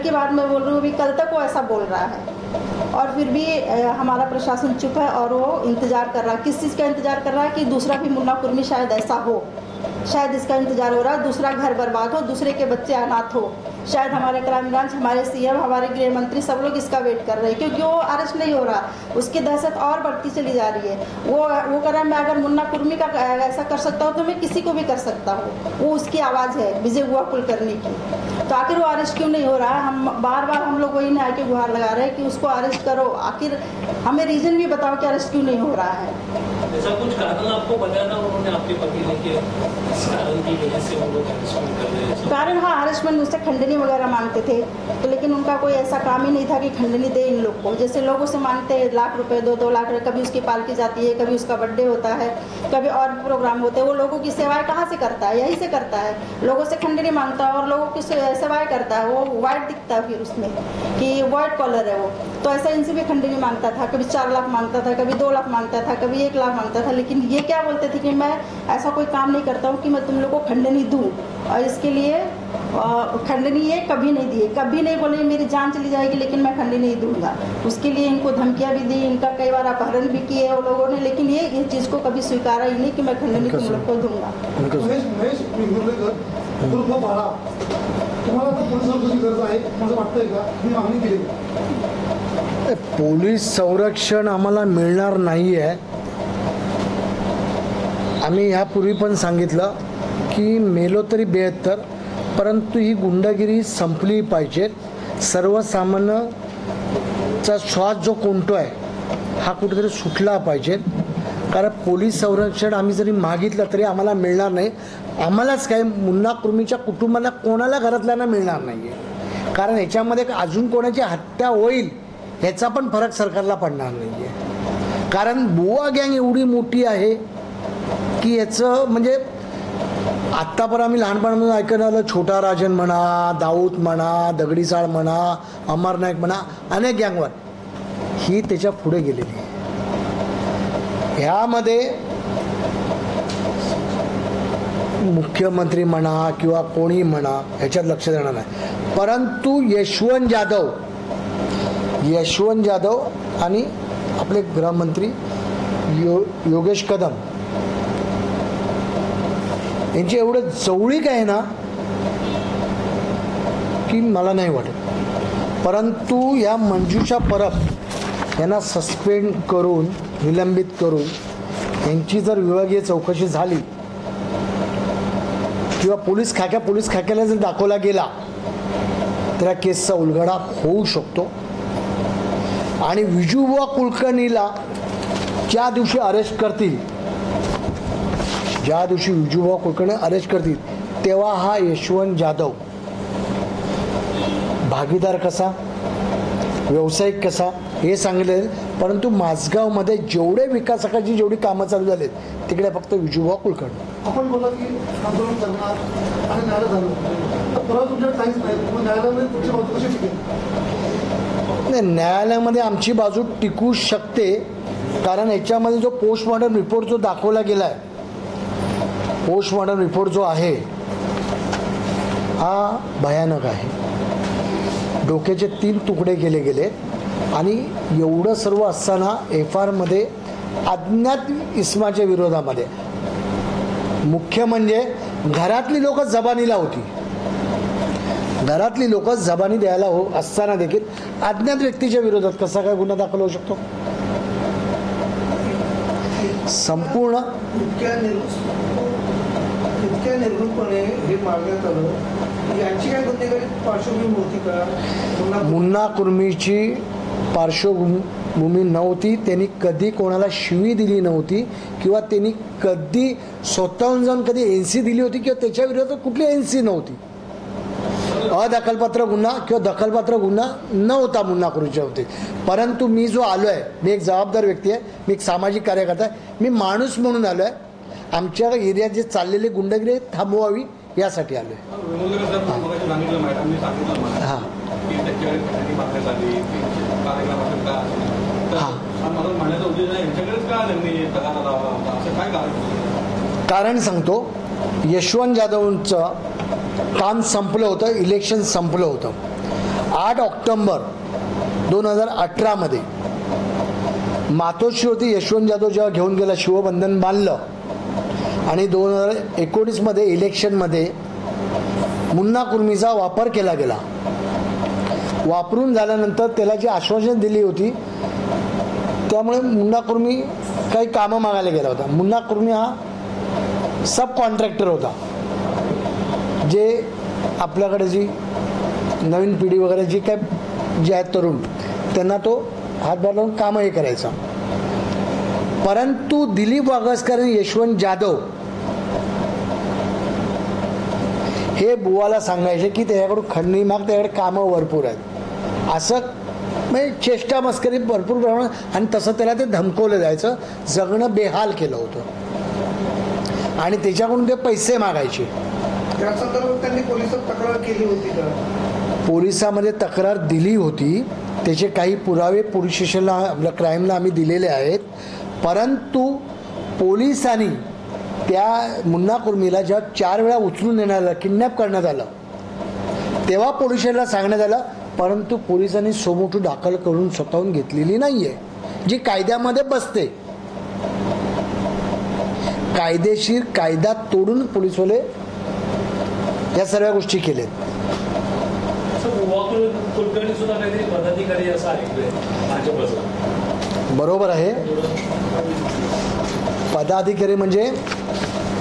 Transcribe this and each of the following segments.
की बात मैं बोल रही हूँ, अभी कल तक वो ऐसा बोल रहा है और फिर भी हमारा प्रशासन चुप है और वो इंतज़ार कर रहा है। किस चीज़ का इंतज़ार कर रहा है कि दूसरा भी मुन्ना कुर्मी शायद ऐसा हो, शायद इसका इंतजार हो रहा है, दूसरा घर बर्बाद हो, दूसरे के बच्चे अनाथ हो। शायद हमारे क्राइम ब्रांच, हमारे सीएम, हमारे गृह मंत्री सब लोग इसका वेट कर रहे हैं, क्योंकि वो अरेस्ट नहीं हो रहा, उसकी दहशत और बढ़ती चली जा रही है। वो कर रहा है, मैं अगर मुन्ना कुर्मी का ऐसा कर सकता हूँ तो मैं किसी को भी कर सकता हूँ। वो उसकी आवाज़ है विजय गुहा कुलकर्णी की, तो आखिर वो अरेस्ट क्यों नहीं हो रहा है? हम बार बार हम लोग वही ना आके गुहार लगा रहे हैं कि उसको अरेस्ट करो। आखिर हमें रीज़न भी बताओ कि अरेस्ट क्यों नहीं हो रहा है। ऐसा कुछ कारण आपको बताया था उन्होंने, आपके पति ने, कि इस कारण की वजह से वो लोग अरेस्टमेंट कर रहे हैं? कारण हाँ, अरेस्टमेंट मुझसे खंडनी वगैरह मांगते थे, तो लेकिन उनका कोई ऐसा काम ही नहीं था कि खंडनी दे इन लोग को। जैसे लोगों से मांगते हैं लाख रुपए, 2-2 लाख रुपए, कभी उसकी पालकी जाती है, कभी उसका बर्थडे होता है, कभी और प्रोग्राम होते हैं। वो लोगों की सेवाएं कहाँ से करता है? यहीं से करता है, लोगों से खंडनी मांगता है और लोगों की सेवाएं करता है। वो वाइट दिखता है फिर उसमें कि वाइट कॉलर है वो, तो ऐसा इनसे भी खंडनी मांगता था। कभी 4 लाख मांगता था, कभी 2 लाख मांगता था, कभी 1 लाख मांगता था। लेकिन ये क्या बोलते थे कि मैं ऐसा कोई काम नहीं करता हूँ कि मैं तुम लोग को खंडनी दूँ, और इसके लिए खंडनी ये कभी नहीं दिए, कभी नहीं बोले मेरी जान चली जाएगी लेकिन मैं खंडनी नहीं दूंगा। उसके लिए इनको धमकियां भी दी, इनका कई बार अपहरण भी किए वो लोगों ने, लेकिन ये चीज़ को कभी स्वीकारा ही नहीं कि मैं खंडनी तुम लोग को दूंगा। पोलीस संरक्षण आम्हाला मिळणार नाही आहे। आम्ही यापूर्वी पण सांगितलं की मेलो तरी 72, परंतु ही गुंडागिरी संपली पाहिजे। सर्वसामान्यचा श्वास जो कोंडतो आहे हा कुठेतरी सुटला पाहिजे, कारण पोलीस संरक्षण आम्ही जरी मागितलं तरी आम्हाला मिळणार नाही। आम्हालाच काय, मुन्ना कुर्मीच्या कुटुंबाला कोणाला घरातल्यांना मिळणार नाही आहे, कारण याच्यामध्ये अजून कोणाची हत्या होईल ह्याचा पण फरक सरकारला पडणार नाही आहे। कारण बुवा गँग एवढी मोठी आहे की याचं म्हणजे आत्तापर्यंत आम्ही लहानपणापासून ऐकून आलं, छोटा राजन म्हणा, दाऊद म्हणा, दगडी चाळ म्हणा, अमर नाईक म्हणा, अनेक गँगवर ही त्याच्या पुढे गेलेली आहे। ह्यामध्ये मुख्यमंत्री म्हणा किंवा कोणी म्हणा ह्याच्यात लक्ष देणार नाही, परंतु यशवंत जाधव आणि आपले गृहमंत्री योगेश कदम यांची एवढं जवळीक आहे ना की मला नाही वाटत। परंतु या मंजुषा परब यांना सस्पेंड करून, निलंबित करून यांची जर विभागीय चौकशी झाली किंवा पोलीस खाक्याला जर दाखवला गेला तर या केसचा उलगडा होऊ शकतो। आणि विजूबुवा कुलकर्णीला ज्या दिवशी अरेस्ट करतील, ज्या दिवशी विजूबुवा कुलकर्णी अरेस्ट करतील तेव्हा हा यशवंत जाधव भागीदार कसा, व्यावसायिक कसा हे सांगितले। परंतु माझगावमध्ये जेवढे विकासकाची जेवढी कामं चालू झालेत तिकडे फक्त विजूबुवा कुलकर्णी। आपण बोला की आंदोलन करणार आणि न्यायालय झालं, परत तुमच्या काहीच नाही, मग न्यायालयामध्ये तुमची बाजू कशी टिकेल? नाही, न्यायालयामध्ये आमची बाजू टिकू शकते, कारण याच्यामध्ये जो पोस्टमॉर्टम रिपोर्ट जो दाखवला गेला आहे, पोस्टमॉर्टम रिपोर्ट जो आहे हा भयानक आहे। डोक्याचे 3 तुकडे केले गेले आणि एवढं सर्व असताना FIR मध्ये अज्ञात इसमाच्या विरोधामध्ये, मुख्य म्हणजे घरातली लोक जबानीला होती, घरातली लोक जबानी द्यायला असताना देखील अज्ञात व्यक्तीच्या विरोधात कसा काय गुन्हा दाखल होऊ शकतो? संपूर्ण इतक्या निर्भीडपणे हे मागण्यात आलं, याची काय गुन्हेगारी पार्श्वभूमी होती का? मुन्ना कुर्मीची पार्श्वभूमी नव्हती, त्यांनी कधी कोणाला शिवी दिली नव्हती किंवा त्यांनी कधी स्वतःहून जाऊन कधी NC दिली होती किंवा त्याच्या विरोधात कुठली NC नव्हती। अदखलपात्र गुन्हा किंवा दखलपात्र गुन्हा नव्हता मुन्ना कुर्मीच्या बाबतीत। परंतु मी जो आलो आहे, मी एक जबाबदार व्यक्ती आहे, मी एक सामाजिक कार्यकर्ता आहे, मी माणूस म्हणून आलो आहे। आमच्या एरियात जे चाललेले गुंडगिरी थांबवावी यासाठी आलो आहे। हां कारण सांगतो, यशवंत जाधवचं काम संपलं होतं, इलेक्शन संपलं होतं 8 ऑक्टोबर 2018 मातोश्रीवरती यशवंत जाधव जेव्हा घेऊन गेला, शिवबंधन बांधलं आणि 2019 इलेक्शनमध्ये मुन्ना कुर्मीचा वापर केला गेला. वापरून झाल्यानंतर त्याला जी आश्वासन दिली होती त्यामुळे मुन्ना कुर्मी काही कामं मागायला गेला होता. मुन्ना कुर्मी हा सब कॉन्ट्रॅक्टर होता. जे आपल्याकडे जी नवीन पिढी वगैरे जी काय जे आहेत तरुण त्यांना तो हातभार लावून कामही करायचा. परंतु दिलीप वागसकर आणि यशवंत जाधव हे बुवाला सांगायचे की त्याच्याकडून खंडणी माग, त्याच्याकडे कामं भरपूर आहेत, असं म्हणजे चेष्टा मस्करी भरपूर प्रमाणात, आणि तसं त्याला ते धमकवलं जायचं, जगणं बेहाल केलं होतं आणि त्याच्याकडून ते पैसे मागायचे. त्या संदर्भात त्यांनी पोलिसात तक्रार केली होती का? पोलिसामध्ये तक्रार दिली होती, त्याचे काही पुरावे पोलीस स्टेशनला आपल्या क्राईमला आम्ही दिलेले आहेत. परंतु पोलिसांनी त्या मुन्ना कुर्मीला जेव्हा 4 वेळा उचलून नेण्यात आलं, किडनॅप करण्यात आलं, तेव्हा पोलीस स्टेशनला सांगण्यात आलं, परंतु पोलिसांनी सोमोटो दाखल करून स्वतःहून घेतलेली नाहीये, जी कायद्यामध्ये बसते. कायदेशीर कायदा तोडून पोलिसवाले या सर्व गोष्टी केलेत. कुलकर्णी सुद्धा काहीतरी पदाधिकारी असं ऐकलंय भाजपचा. बरोबर आहे. पदाधिकारी म्हणजे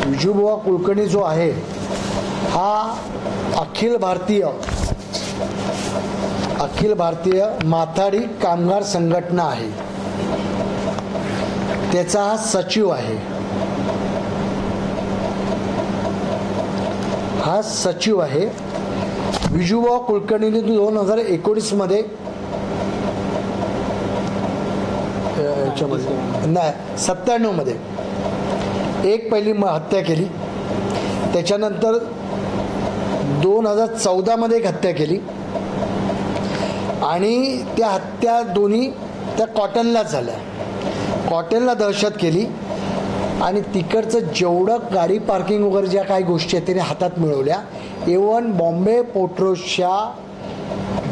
विजूबुवा कुलकर्णी जो आहे हा अखिल भारतीय माथाडी कामगार संघटना आहे, त्याचा हा सचिव आहे. हा सचिव आहे. विजूबुवा कुलकर्णीने 2019 मध्ये नाही 97 मध्ये एक पहिली हत्या केली, त्याच्यानंतर 2014 मध्ये एक हत्या केली आणि त्या हत्या दोन्ही त्या कॉटनलाच झाल्या. कॉटनला दहशत केली आणि तिकडचं जेवढं गाडी पार्किंग वगैरे ज्या काही गोष्टी आहेत त्याने हातात मिळवल्या. इव्हन बॉम्बे पोर्टरोच्या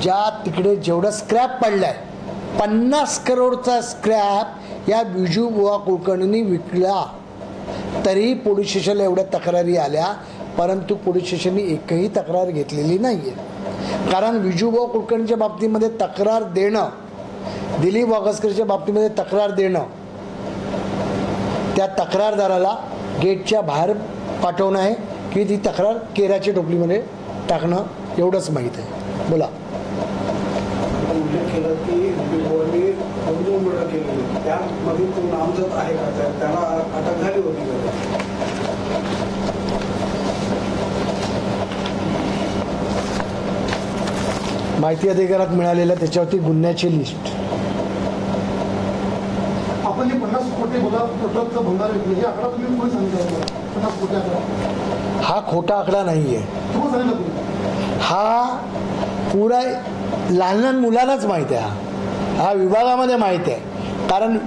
ज्या तिकडे जेवढा स्क्रॅप पडलाय 50 करोडचा स्क्रॅप या विजूबुवा कुलकर्णींनी विकला. तरीही पोलीस स्टेशनला एवढ्या तक्रारी आल्या, परंतु पोलीस स्टेशननी एकही तक्रार घेतलेली नाहीये. कारण विजूबुवा कुलकर्णीच्या बाबतीमध्ये तक्रार देणं, दिलीप वागसकरच्या बाबतीमध्ये तक्रार देणं, त्या तक्रारदाराला गेटच्या बाहेर पाठवणं आहे की ती तक्रार केराच्या टोपलीमध्ये टाकणं एवढंच माहीत आहे. बोला. उल्लेख केला की विजूबुवांनी 2 मर्डर केलेले, त्यामध्ये तो नामजद आहे का? त्याला अटक झाली होती का? माहिती अधिकारात मिळालेल्या त्याच्यावरती गुन्ह्याची लिस्ट. आपण जे 50 कोटी ट्रकचा भंगार विकले हे आकडा तुम्ही कोणी सांगितलं? 50 कोटी आकडा हा खोटा आकडा नाहीये. तुम्ही सांगितलं तुम्ही? हा पुरा लहान लहान मुलांनाच माहिती आहे. हा विभागामध्ये माहिती आहे. कारण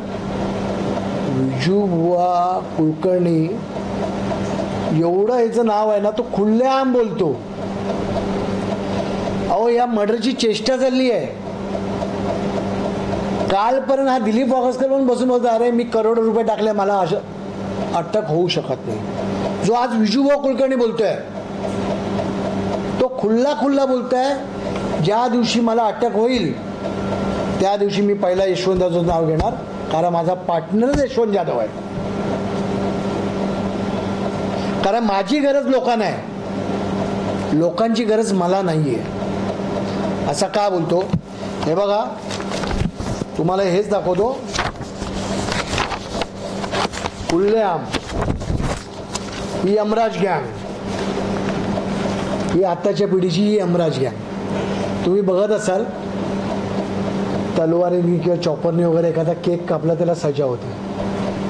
विजूबुवा कुलकर्णी एवढं याचं नाव आहे ना, तो खुल्लेआम बोलतो. अहो या मर्डरची चेष्टा चालली आहे. कालपर्यंत हा दिलीप वागसकर म्हणून बसून होता, अरे मी करोडो रुपये टाकले, मला अटक होऊ शकत नाही. जो आज विजूबुवा कुलकर्णी बोलतोय तो खुल्ला बोलतोय, ज्या दिवशी मला अटक होईल त्या दिवशी मी पहिला यशवंत जाधवचं नाव घेणार, कारण माझा पार्टनरच यशवंत जाधव आहे. कारण माझी गरज लोकांना आहे, लोकांची गरज मला नाही आहे. असं का बोलतो? हे बघा, तुम्हाला हेच दाखवतो. खुल्लेआम ही यमराज गँग, ही आताच्या पिढीची ही यमराज गँग. तुम्ही बघत असाल तलवारीनी किंवा चॉपरनी वगैरे एखादा केक कापला त्याला सजा होते.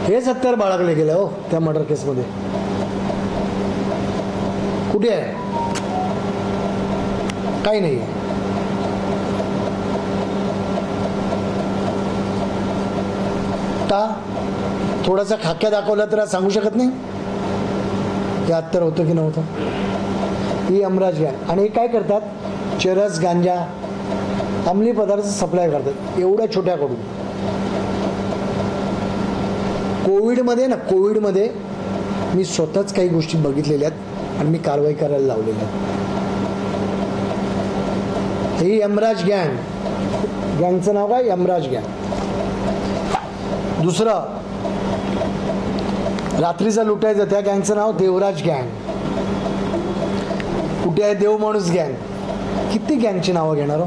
हेच हत्यार बाळगले गेलं हो त्या मर्डर केसमध्ये. कुठे आहे? काही नाही. का थोडासा खाक्या दाखवला तर सांगू शकत नाही हे हत्यार होतं की नव्हतं? ही यमराज गँग. आणि हे काय करतात? चरस, गांजा अंमली पदार्थ सप्लाय करतात एवढ्या छोट्याकडून. कोविडमध्ये मी स्वतःच काही गोष्टी बघितलेल्या आहेत आणि मी कारवाई करायला लावलेल्या आहेत. ही यमराज गँगचं नाव काय? यमराज गँग. दुसरं रात्रीचं लुटायचं त्या गँगचं नाव देवराज गँग. कुठे आहे देव माणूस गँग? किती गँगची नावं घेणार हो?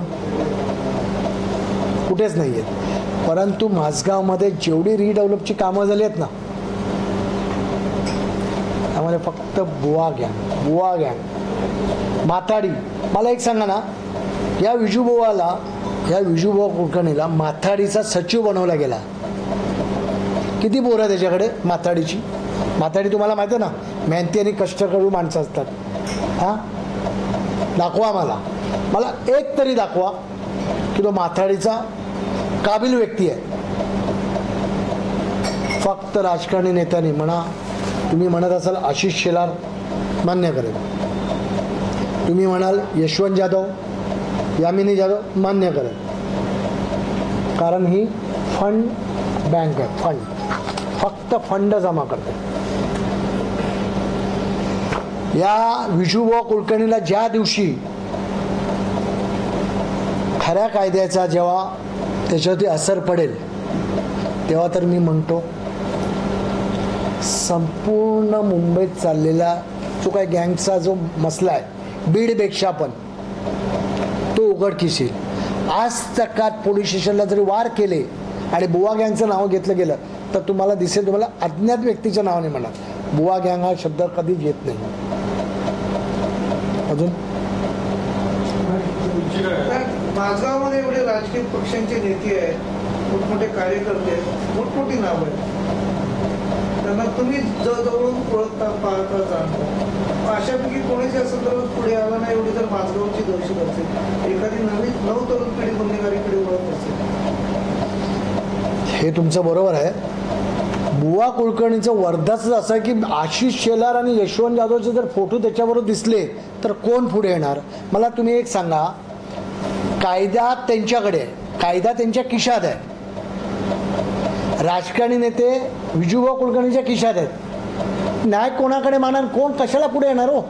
कुठेच नाही आहेत. परंतु माझगावमध्ये जेवढी रिडेव्हलपची कामं झाली आहेत ना, त्यामध्ये फक्त बुवा गँग. माथाडी. मला एक सांगा ना, या विजूबुवा कुलकर्णीला माथाडीचा सचिव बनवला गेला. किती पोरं आहे त्याच्याकडे माथाडीची? माथाडी तुम्हाला माहिती आहे ना, मेहनती आणि कष्टकरू माणसं असतात. हां, दाखवा मला एक तरी दाखवा की तो माथाडीचा काबिल व्यक्ती आहे. फक्त राजकारणी नेत्यांनी म्हणा, तुम्ही म्हणत असाल आशिष शेलार, मान्य करेल. तुम्ही म्हणाल यशवंत जाधव, यामिनी जाधव, मान्य करेल. कारण ही फंड बँक आहे. फक्त फंड जमा करते. या विजूबुवा कुलकर्णीला ज्या दिवशी खऱ्या कायद्याचा जेव्हा त्याच्यावरती असर पडेल, तेव्हा तर मी म्हणतो संपूर्ण मुंबईत चाललेला जो काही गँगचा जो मसला आहे, बीडपेक्षा पण तो उघडकीस येईल. आज तकात पोलीस स्टेशनला जरी वार केले आणि बुवा गँगचं नाव घेतलं गेलं तर तुम्हाला दिसेल, तुम्हाला अज्ञात व्यक्तीच्या नावाने म्हणा. बुवा गँग हा शब्द कधीच येत नाही. अजून माझगावमध्ये एवढे राजकीय पक्षांचे नेते आहेत, मोठमोठे कार्यकर्ते आहेत, मोठमोठी नावं आहेत, त्यांना तुम्ही जवळून ओळखता, पाहता, जाणता. अशापैकी कोणीच या संदर्भात पुढे आला नाही. एवढी जर माझगावची दहशत असेल, एखादी नऊ तरुण पिढी गुन्हेगारीकडे वळत असेल. हे तुमचं बरोबर आहे. बुवा कुलकर्णीचं वर्धाच असं आहे की आशिष शेलार आणि यशवंत जाधवचे जर फोटो त्याच्याबरोबर दिसले तर कोण पुढे येणार? मला तुम्ही एक सांगा, कायदा त्यांच्याकडे आहे, कायदा त्यांच्या खिशात आहे. राजकारणी नेते विजूबुवा कुलकर्णीच्या खिशात आहेत. न्याय कोणाकडे मागणार? कोण कशाला पुढे येणार हो?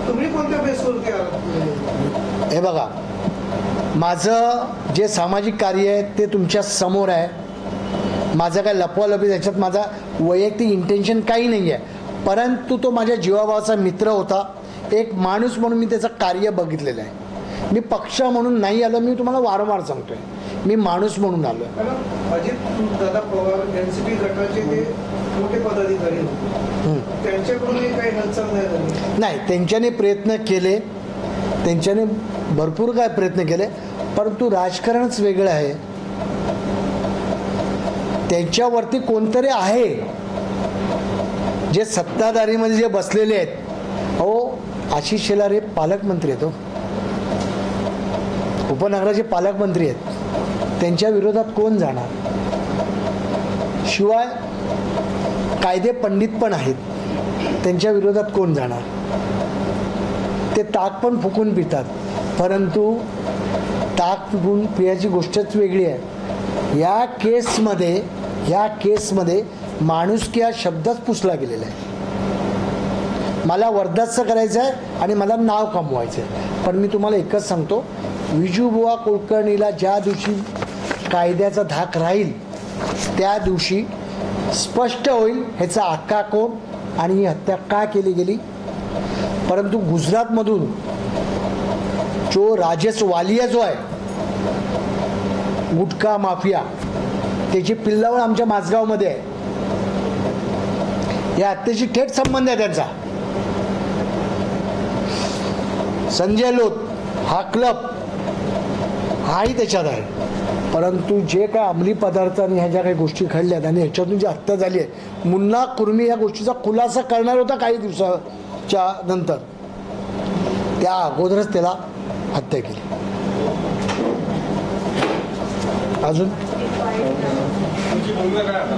तुम्ही कोणत्या बेसवरती आहात? हे बघा, माझं जे सामाजिक कार्य आहे ते तुमच्या समोर आहे. माझं काय लपवालपी त्याच्यात माझा वैयक्तिक इंटेन्शन काही नाही आहे. परंतु तो माझ्या जीवाभावाचा मित्र होता. एक माणूस म्हणून मी त्याचं कार्य बघितलेलं आहे. मी पक्ष म्हणून नाही आलो, मी तुम्हाला वारंवार सांगतोय, मी माणूस म्हणून आलो. अजित दादा पवार एनसीपी गटाचे ते मोठे पदाधिकारी होते, त्यांच्याकडूनही काही हालचाल नाही झाली? नाही, त्यांच्याने प्रयत्न केले, त्यांच्याने भरपूर काय प्रयत्न केले, परंतु राजकारणच वेगळं आहे. त्यांच्यावरती कोणतरी आहे जे सत्ताधारीमध्ये जे बसलेले आहेत. अहो, आशिष शेलार हे पालकमंत्री आहेत, उपनगराचे पालकमंत्री आहेत. त्यांच्या विरोधात कोण जाणार? शिवाय कायदे पंडित पण आहेत, त्यांच्या विरोधात कोण जाणार? ते ताक पण फुकून पितात, परंतु ताक फुकून पियाची गोष्टच वेगळी आहे. या केसमध्ये माणुसकी हा शब्दच पुसला गेलेला आहे. मला वर्धास्त करायचं आहे आणि मला नाव कमवायचं आहे. पण मी तुम्हाला एकच सांगतो, विजूबुवा कुलकर्णीला ज्या दिवशी कायद्याचा धाक राहील त्या दिवशी स्पष्ट होईल ह्याचा आक्का कोण आणि ही हत्या का केली गेली. परंतु गुजरातमधून जो राजेश वालिया जो आहे, गुटखा माफिया, त्याची पिल्लावळ आमच्या माझगावमध्ये आहे. या हत्येशी थेट संबंध आहे त्यांचा. संजय लोथ हा क्लब हाही त्याच्यात आहे. परंतु जे काय अंमली पदार्थ आणि ह्या ज्या काही गोष्टी घडल्यात आणि ह्याच्यातून जी हत्या झाली आहे, मुन्ना कुर्मी या गोष्टीचा खुलासा करणार होता काही दिवसाच्या नंतर, त्या अगोदरच त्याला हत्या केली. अजून तुमची भूमिका काय आता?